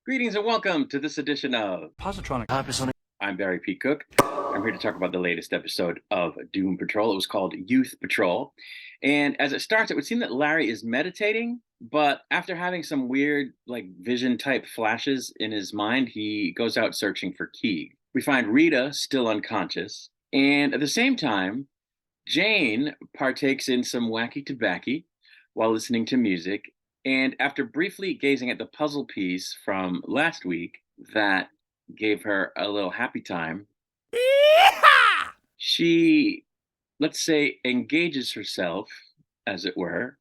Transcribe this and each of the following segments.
Greetings and welcome to this edition of Positronic. I'm Barry P. Cook. I'm here to talk about the latest episode of Doom Patrol. It was called Youth Patrol. And as it starts, it would seem that Larry is meditating, but after having some weird, vision type flashes in his mind, he goes out searching for Keeg. We find Rita still unconscious. And at the same time, Jane partakes in some wacky tobacco while listening to music. And after briefly gazing at the puzzle piece from last week that gave her a little happy time, she, let's say, engages herself, as it were,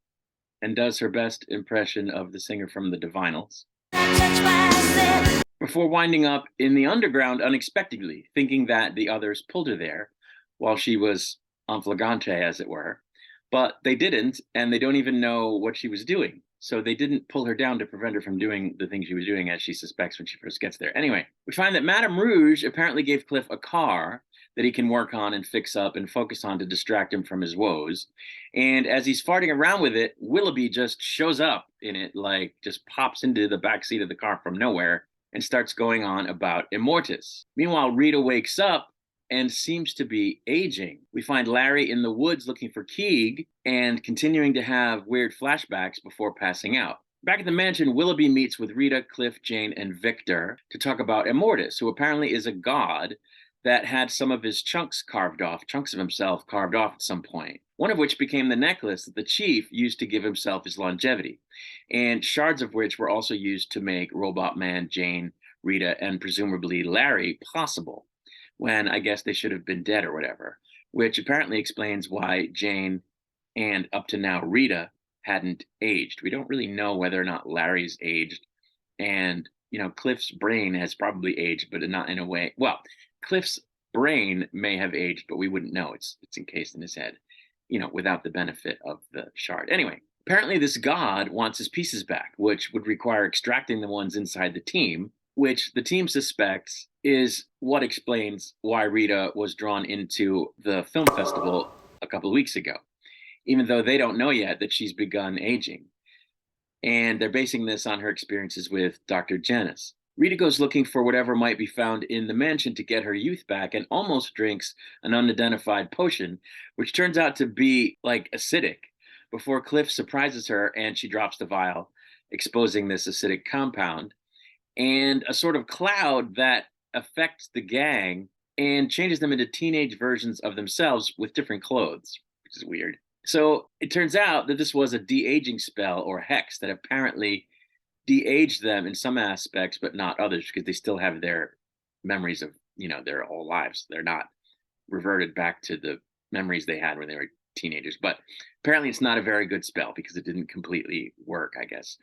and does her best impression of the singer from the Divinals before winding up in the underground unexpectedly, thinking that the others pulled her there while she was en flagrante, as it were. But they didn't, and they don't even know what she was doing. So they didn't pull her down to prevent her from doing the thing she was doing, as she suspects when she first gets there. Anyway, we find that Madame Rouge apparently gave Cliff a car that he can work on and fix up and focus on to distract him from his woes. And as he's farting around with it, Willoughby just shows up in it, just pops into the back seat of the car from nowhere and starts going on about Immortus. Meanwhile, Rita wakes up and seems to be aging. We find Larry in the woods looking for Keeg and continuing to have weird flashbacks before passing out. Back at the mansion, Willoughby meets with Rita, Cliff, Jane, and Victor to talk about Immortus, who apparently is a god that had some of his chunks of himself carved off at some point, one of which became the necklace that the chief used to give himself his longevity, and shards of which were also used to make Robot Man, Jane, Rita, and presumably Larry possible, when I guess they should have been dead or whatever, which apparently explains why Jane and up to now Rita hadn't aged. We don't really know whether or not Larry's aged, and Cliff's brain has probably aged, but not in a way. Well, Cliff's brain may have aged, but we wouldn't know. It's encased in his head, without the benefit of the shard. Anyway, apparently this god wants his pieces back, which would require extracting the ones inside the team, which the team suspects is what explains why Rita was drawn into the film festival a couple of weeks ago, even though they don't know yet that she's begun aging. And they're basing this on her experiences with Dr. Janice. Rita goes looking for whatever might be found in the mansion to get her youth back and almost drinks an unidentified potion, which turns out to be acidic, before Cliff surprises her and she drops the vial, exposing this acidic compound and a sort of cloud that affects the gang and changes them into teenage versions of themselves with different clothes, which is weird. So it turns out that this was a de-aging spell or hex that apparently de-aged them in some aspects, but not others, because they still have their memories of, their whole lives. They're not reverted back to the memories they had when they were teenagers. But apparently it's not a very good spell because it didn't completely work, I guess.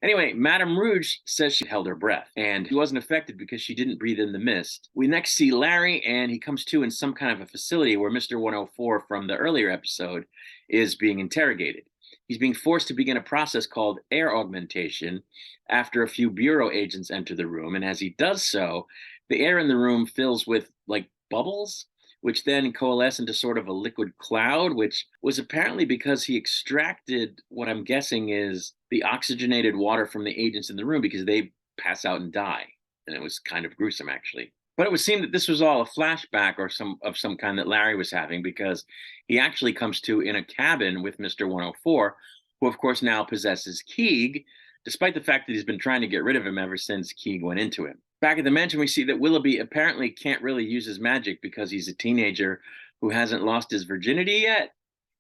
Anyway, Madame Rouge says she held her breath, and she wasn't affected because she didn't breathe in the mist. We next see Larry, and he comes to in some kind of a facility where Mr. 104 from the earlier episode is being interrogated. He's being forced to begin a process called air augmentation after a few bureau agents enter the room, and as he does so, the air in the room fills with, bubbles, which then coalesce into sort of a liquid cloud, which was apparently because he extracted what I'm guessing is the oxygenated water from the agents in the room because they pass out and die. And it was kind of gruesome, actually. But it would seem that this was all a flashback or some kind that Larry was having, because he actually comes to in a cabin with Mr. 104, who of course now possesses Keeg, despite the fact that he's been trying to get rid of him ever since Keeg went into him. Back at the mansion, we see that Willoughby apparently can't really use his magic because he's a teenager who hasn't lost his virginity yet,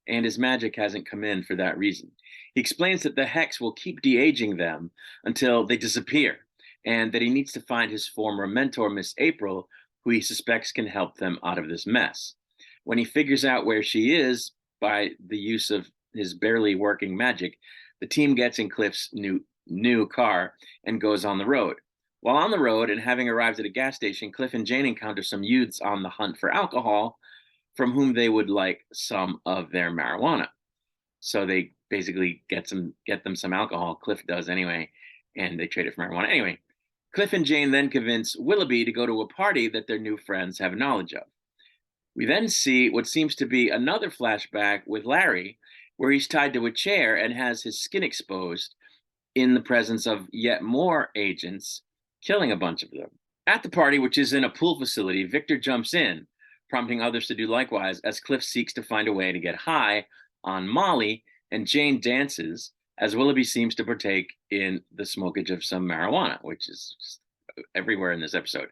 and his magic hasn't come in for that reason. He explains that the hex will keep de-aging them until they disappear, and that he needs to find his former mentor, Miss April, who he suspects can help them out of this mess. When he figures out where she is by the use of his barely working magic, the team gets in Cliff's new car and goes on the road. While on the road and having arrived at a gas station, Cliff and Jane encounter some youths on the hunt for alcohol from whom they would like some of their marijuana. So they basically get them some alcohol. Cliff does anyway, and they trade it for marijuana. Anyway, Cliff and Jane then convince Willoughby to go to a party that their new friends have knowledge of. We then see what seems to be another flashback with Larry, where he's tied to a chair and has his skin exposed in the presence of yet more agents killing a bunch of them. At the party, which is in a pool facility, Victor jumps in, prompting others to do likewise as Cliff seeks to find a way to get high on Molly, and Jane dances as Willoughby seems to partake in the smokage of some marijuana, which is just everywhere in this episode.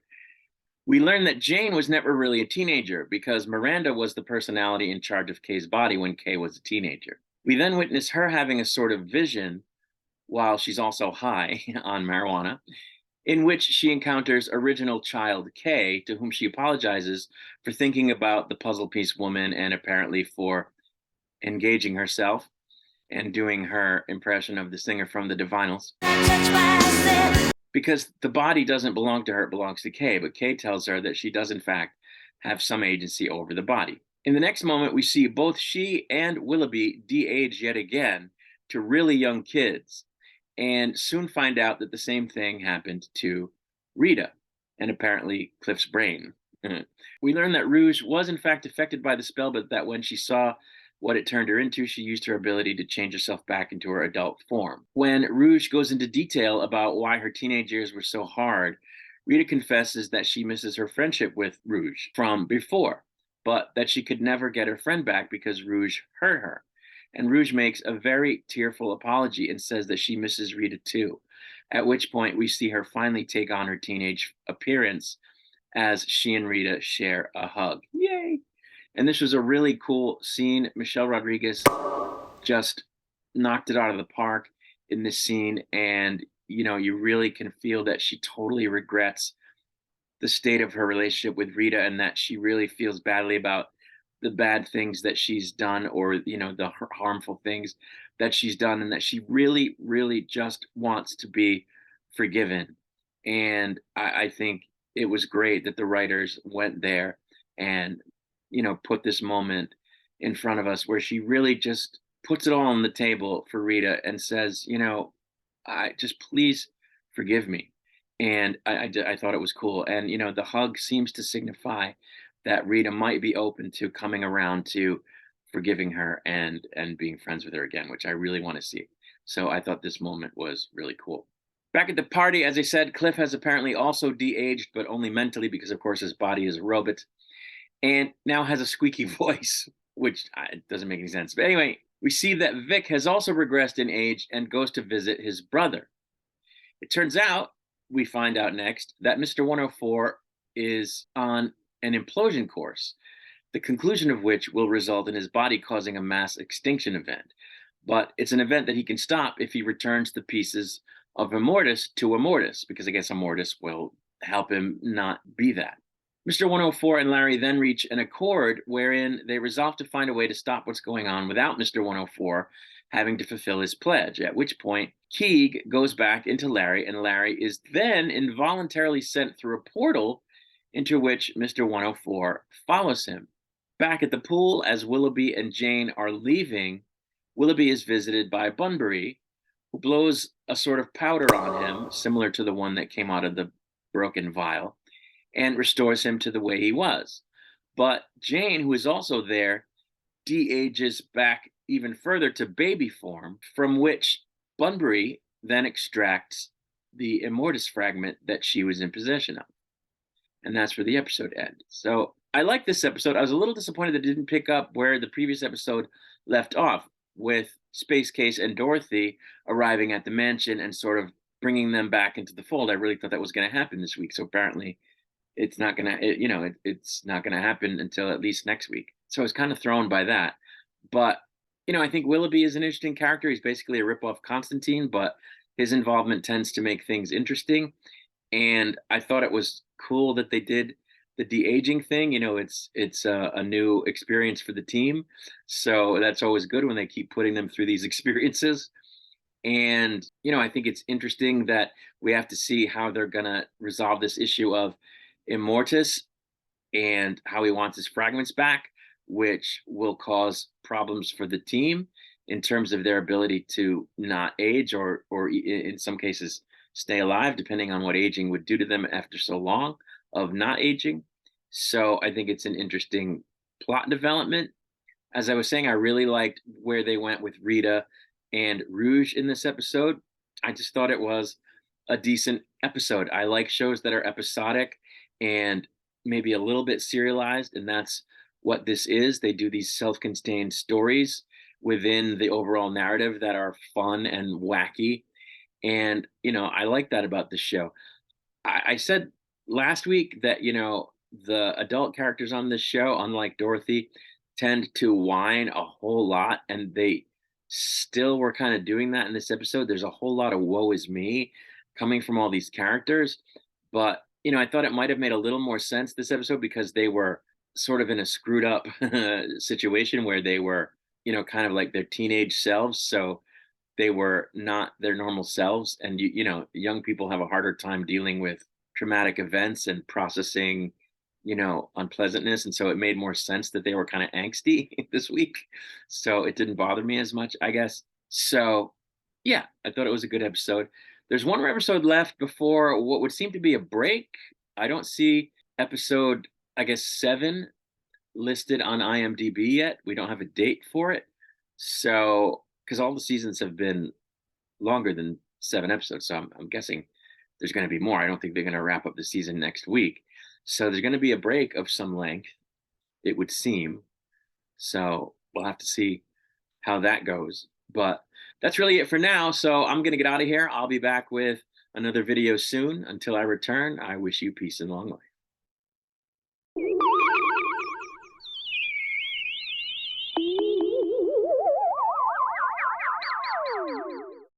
We learn that Jane was never really a teenager because Miranda was the personality in charge of Kay's body when Kay was a teenager. We then witness her having a sort of vision while she's also high on marijuana, in which she encounters original child Kay, to whom she apologizes for thinking about the puzzle piece woman and apparently for engaging herself and doing her impression of the singer from the Divinals. Because the body doesn't belong to her, it belongs to Kay, but Kay tells her that she does, in fact, have some agency over the body. In the next moment, we see both she and Willoughby de-age yet again to really young kids, and soon find out that the same thing happened to Rita and apparently Cliff's brain. We learn that Rouge was in fact affected by the spell, but that when she saw what it turned her into, she used her ability to change herself back into her adult form. When Rouge goes into detail about why her teenage years were so hard, Rita confesses that she misses her friendship with Rouge from before, but that she could never get her friend back because Rouge hurt her. And Rouge makes a very tearful apology and says that she misses Rita too. At which point we see her finally take on her teenage appearance as she and Rita share a hug. Yay! And this was a really cool scene. Michelle Rodriguez just knocked it out of the park in this scene. And, you know, you really can feel that she totally regrets the state of her relationship with Rita and that she really feels badly about the bad things that she's done or, you know, the harmful things that she's done, and that she really, really just wants to be forgiven. And I think it was great that the writers went there and, you know, put this moment in front of us where she really just puts it all on the table for Rita and says, you know, I just please forgive me. And I thought it was cool. And, you know, the hug seems to signify that Rita might be open to coming around to forgiving her and being friends with her again, which I really want to see. So I thought this moment was really cool. Back at the party, as I said, Cliff has apparently also de-aged, but only mentally because, of course, his body is a robot, and now has a squeaky voice, which doesn't make any sense. But anyway, we see that Vic has also regressed in age and goes to visit his brother. It turns out, we find out next, that Mr. 104 is on an implosion course, the conclusion of which will result in his body causing a mass extinction event. But it's an event that he can stop if he returns the pieces of Immortus to Immortus, because I guess Immortus will help him not be that. Mr. 104 and Larry then reach an accord wherein they resolve to find a way to stop what's going on without Mr. 104 having to fulfill his pledge, at which point Keeg goes back into Larry, and Larry is then involuntarily sent through a portal into which Mr. 104 follows him. Back at the pool, as Willoughby and Jane are leaving, Willoughby is visited by Bunbury, who blows a sort of powder on him, similar to the one that came out of the broken vial, and restores him to the way he was. But Jane, who is also there, de-ages back even further to baby form, from which Bunbury then extracts the Immortus fragment that she was in possession of. And that's where the episode ends. So I like this episode. I was a little disappointed that it didn't pick up where the previous episode left off, with Space Case and Dorothy arriving at the mansion and sort of bringing them back into the fold. I really thought that was going to happen this week. So apparently it's not going to, it's not going to happen until at least next week. So I was kind of thrown by that. But, you know, I think Willoughby is an interesting character. He's basically a ripoff Constantine, but his involvement tends to make things interesting. And I thought it was cool that they did the de-aging thing. You know, it's a new experience for the team. So that's always good when they keep putting them through these experiences. And, you know, I think it's interesting that we have to see how they're going to resolve this issue of Immortus and how he wants his fragments back, which will cause problems for the team in terms of their ability to not age or in some cases stay alive, depending on what aging would do to them after so long of not aging. So I think it's an interesting plot development. As I was saying, I really liked where they went with Rita and Rouge in this episode. I just thought it was a decent episode. I like shows that are episodic and maybe a little bit serialized, and that's what this is. They do these self-contained stories within the overall narrative that are fun and wacky. And, I like that about the show. I said last week that, the adult characters on this show, unlike Dorothy, tend to whine a whole lot, and they still were kind of doing that in this episode. There's a whole lot of woe is me coming from all these characters. But, I thought it might have made a little more sense this episode because they were sort of in a screwed up situation where they were, kind of like their teenage selves. So they were not their normal selves. And young people have a harder time dealing with traumatic events and processing, unpleasantness. And so it made more sense that they were kind of angsty this week. So it didn't bother me as much, I guess. So yeah, I thought it was a good episode. There's one more episode left before what would seem to be a break. I don't see episode, I guess, 7 listed on IMDb yet. We don't have a date for it. So, because all the seasons have been longer than 7 episodes, so I'm guessing there's going to be more. I don't think they're going to wrap up the season next week. So there's going to be a break of some length, it would seem. So we'll have to see how that goes. But that's really it for now. So I'm going to get out of here. I'll be back with another video soon. Until I return, I wish you peace and long life.